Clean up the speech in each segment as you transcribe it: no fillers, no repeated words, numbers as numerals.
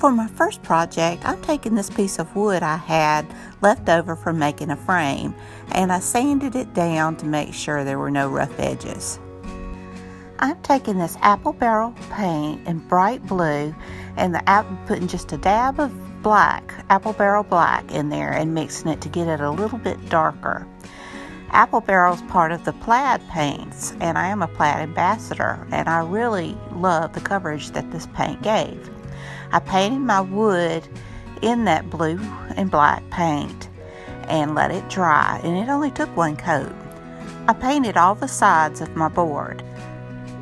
For my first project, I'm taking this piece of wood I had left over from making a frame, and I sanded it down to make sure there were no rough edges. I'm taking this apple barrel paint in bright blue and putting just a dab of black, apple barrel black in there and mixing it to get it a little bit darker. Apple barrel is part of the plaid paints, and I am a plaid ambassador, and I really love the coverage that this paint gave. I painted my wood in that blue and black paint and let it dry, and it only took one coat. I painted all the sides of my board,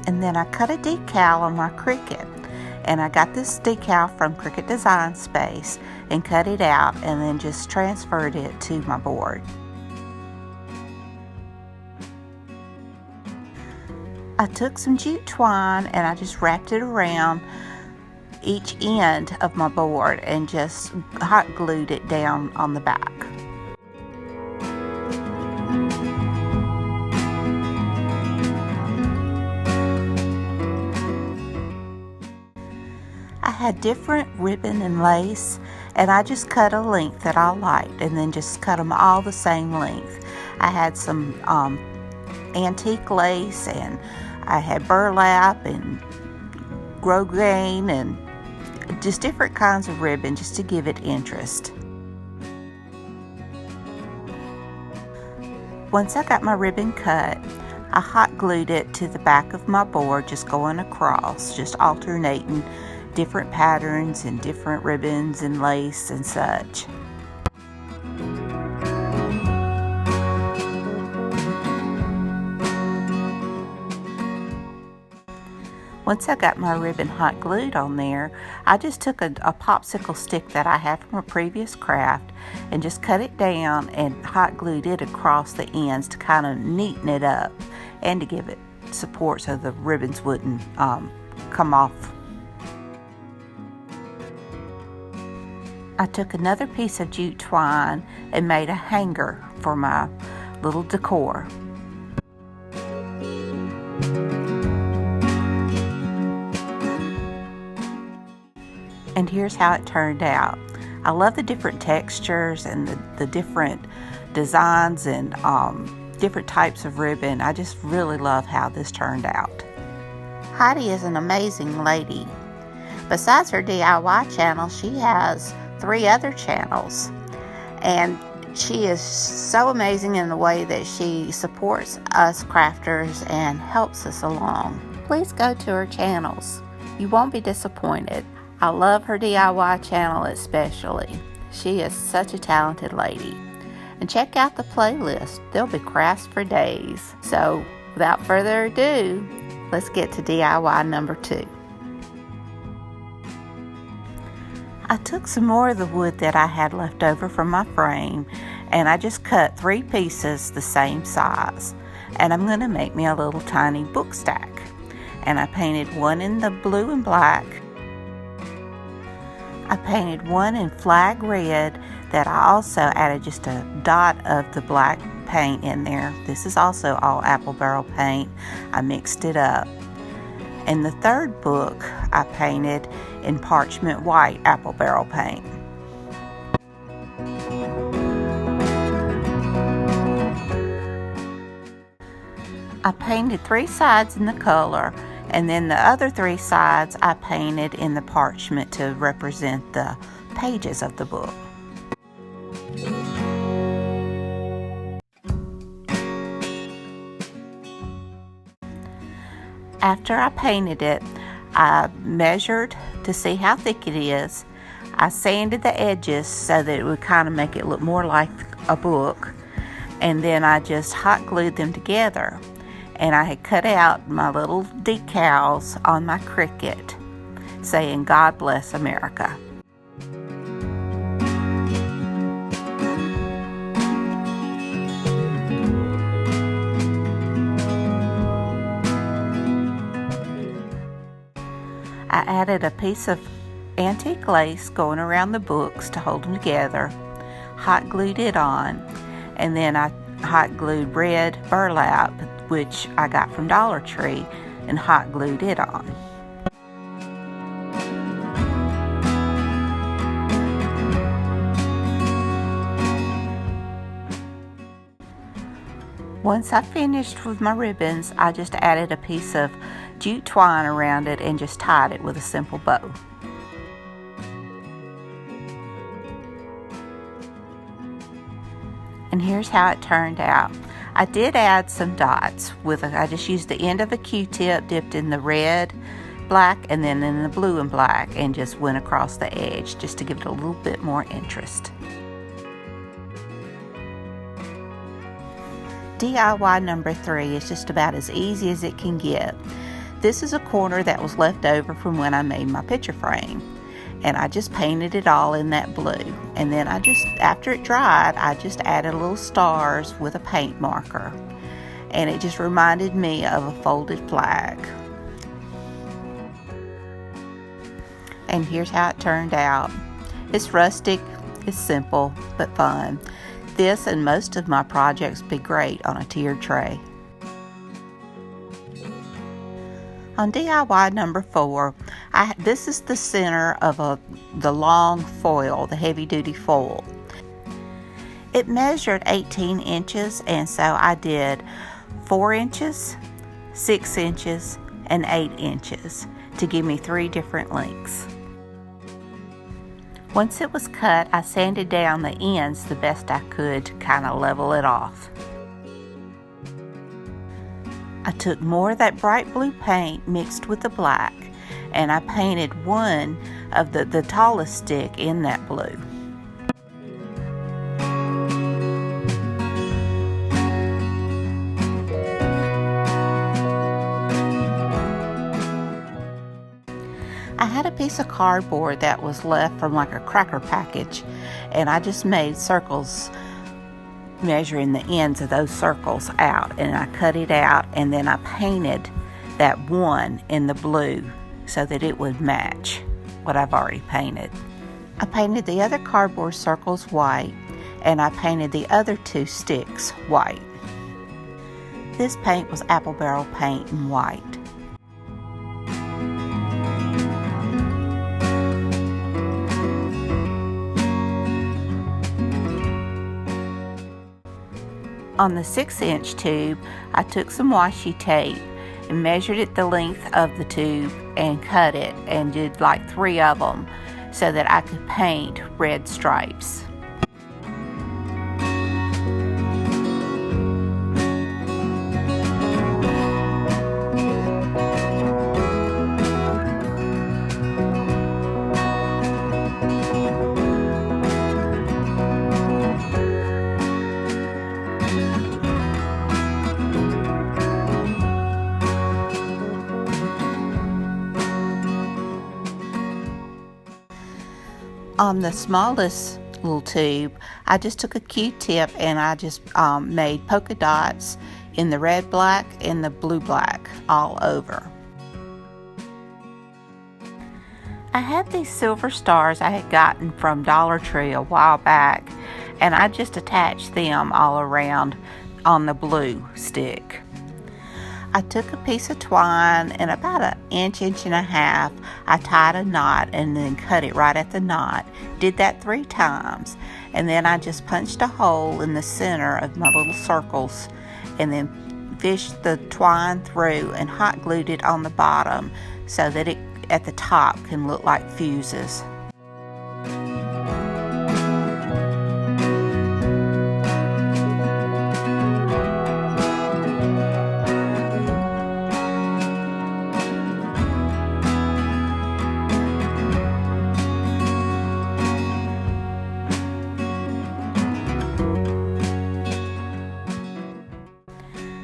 and then I cut a decal on my Cricut, and I got this decal from Cricut Design Space and cut it out and then just transferred it to my board. I took some jute twine and I just wrapped it around each end of my board and just hot glued it down on the back. I had different ribbon and lace, and I just cut a length that I liked and then just cut them all the same length. I had some antique lace, and I had burlap and grosgrain and just different kinds of ribbon just to give it interest. Once I got my ribbon cut, I hot glued it to the back of my board, just going across, just alternating different patterns and different ribbons and lace and such. Once I got my ribbon hot glued on there, I just took a popsicle stick that I had from a previous craft and just cut it down and hot glued it across the ends to kind of neaten it up and to give it support so the ribbons wouldn't come off. I took another piece of jute twine and made a hanger for my little decor. And here's how it turned out. I love the different textures and the different designs and different types of ribbon. I just really love how this turned out. Heidi is an amazing lady. Besides her DIY channel, she has 3 other channels, and she is so amazing in the way that she supports us crafters and helps us along. Please go to her channels. You won't be disappointed. I love her DIY channel especially. She is such a talented lady. And check out the playlist. There'll be crafts for days. So without further ado, let's get to DIY number 2. I took some more of the wood that I had left over from my frame, and I just cut 3 pieces the same size. And I'm going to make me a little tiny book stack. And I painted one in the blue and black. I painted one in flag red that I also added just a dot of the black paint in there. This is also all apple barrel paint. I mixed it up. And the third book I painted in parchment white apple barrel paint. I painted 3 sides in the color, and then the other 3 sides I painted in the parchment to represent the pages of the book. After I painted it, I measured to see how thick it is. I sanded the edges so that it would kind of make it look more like a book, and then I just hot glued them together. And I had cut out my little decals on my Cricut saying "God bless America." I added a piece of antique lace going around the books to hold them together, hot glued it on, and then I hot glued red burlap, which I got from Dollar Tree, and hot glued it on. Once I finished with my ribbons, I just added a piece of jute twine around it and just tied it with a simple bow. And here's how it turned out. I did add some dots I just used the end of a Q-tip dipped in the red, black, and then in the blue and black, and just went across the edge just to give it a little bit more interest. DIY number 3 is just about as easy as it can get. This is a corner that was left over from when I made my picture frame, and I just painted it all in that blue. And then after it dried, I just added little stars with a paint marker, and it just reminded me of a folded flag. And here's how it turned out. It's rustic, it's simple, but fun. This and most of my projects would be great on a tiered tray. On DIY number 4, this is the center of the long foil, the heavy duty foil. It measured 18 inches, and so I did 4 inches, 6 inches, and 8 inches to give me 3 different lengths. Once it was cut, I sanded down the ends the best I could to kind of level it off. I took more of that bright blue paint mixed with the black, and I painted one of the tallest stick in that blue. I had a piece of cardboard that was left from like a cracker package, and I just made circles measuring the ends of those circles out, and I cut it out, and then I painted that one in the blue so that it would match what I've already painted. I painted the other cardboard circles white, and I painted the other 2 sticks white. This paint was apple barrel paint in white. On the 6-inch tube, I took some washi tape and measured it the length of the tube and cut it and did like 3 of them so that I could paint red stripes. On the smallest little tube, I just took a Q-tip and I just made polka dots in the red black and the blue black all over. I had these silver stars I had gotten from Dollar Tree a while back, and I just attached them all around on the blue stick. I took a piece of twine and about an inch and a half, I tied a knot and then cut it right at the knot. Did that 3 times, and then I just punched a hole in the center of my little circles and then fished the twine through and hot glued it on the bottom so that it at the top can look like fuses.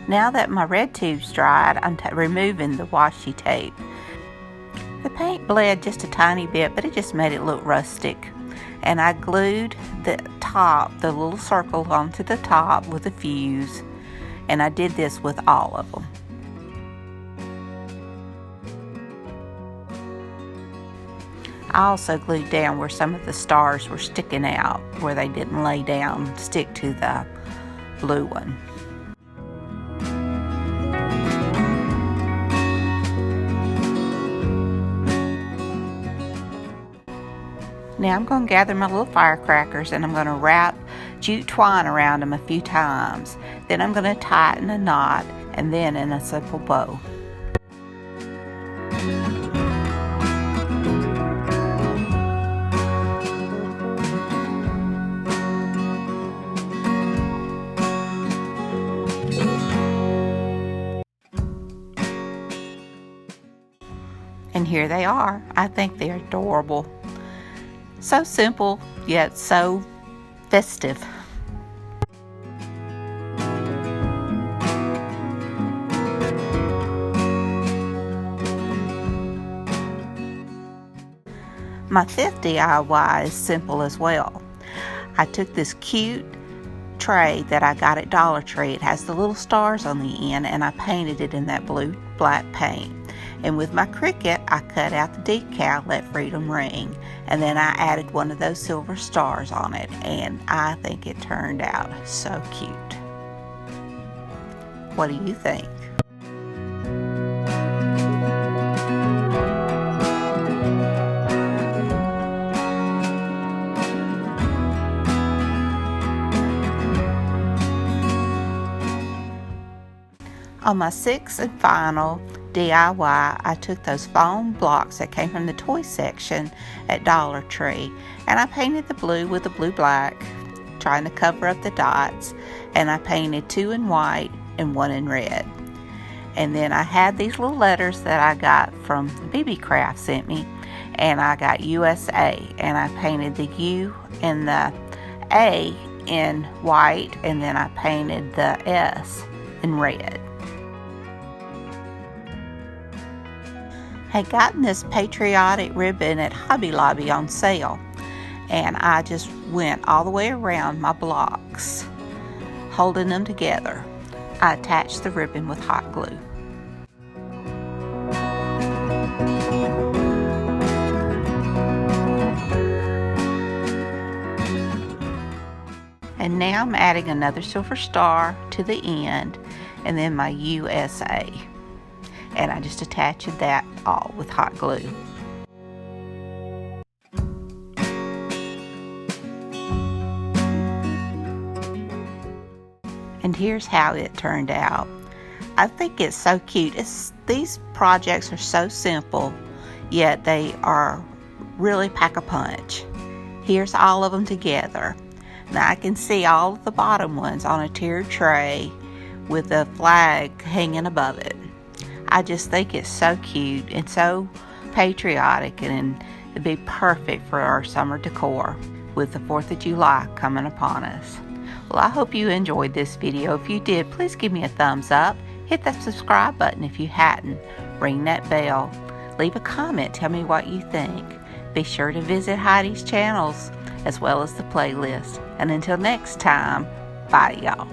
Now that my red tube's dried, I'm removing the washi tape. The paint bled just a tiny bit, but it just made it look rustic. And I glued the little circle onto the top with a fuse, and I did this with all of them. I also glued down where some of the stars were sticking out, where they didn't lay down, stick to the blue one. Now I'm going to gather my little firecrackers and I'm going to wrap jute twine around them a few times. Then I'm going to tighten a knot and then in a simple bow. And here they are. I think they're adorable. So simple, yet so festive. My fifth DIY is simple as well. I took this cute tray that I got at Dollar Tree. It has the little stars on the end, and I painted it in that blue-black paint. And with my Cricut, I cut out the decal, Let Freedom Ring, and then I added one of those silver stars on it, and I think it turned out so cute. What do you think? On my sixth and final DIY, I took those foam blocks that came from the toy section at Dollar Tree, and I painted the blue with the blue-black, trying to cover up the dots, and I painted 2 in white and 1 in red. And then I had these little letters that I got from BB Craft sent me, and I got USA, and I painted the U and the A in white, and then I painted the S in red. Had gotten this Patriotic ribbon at Hobby Lobby on sale, and I just went all the way around my blocks, holding them together. I attached the ribbon with hot glue. And now I'm adding another silver star to the end, and then my USA. And I just attached that all with hot glue. And here's how it turned out. I think it's so cute. These projects are so simple, yet they are really pack a punch. Here's all of them together. Now I can see all of the bottom ones on a tiered tray with a flag hanging above it. I just think it's so cute and so patriotic, and it'd be perfect for our summer decor with the 4th of July coming upon us. Well, I hope you enjoyed this video. If you did, please give me a thumbs up. Hit that subscribe button if you hadn't. Ring that bell. Leave a comment. Tell me what you think. Be sure to visit Heidi's channels as well as the playlist. And until next time, bye y'all.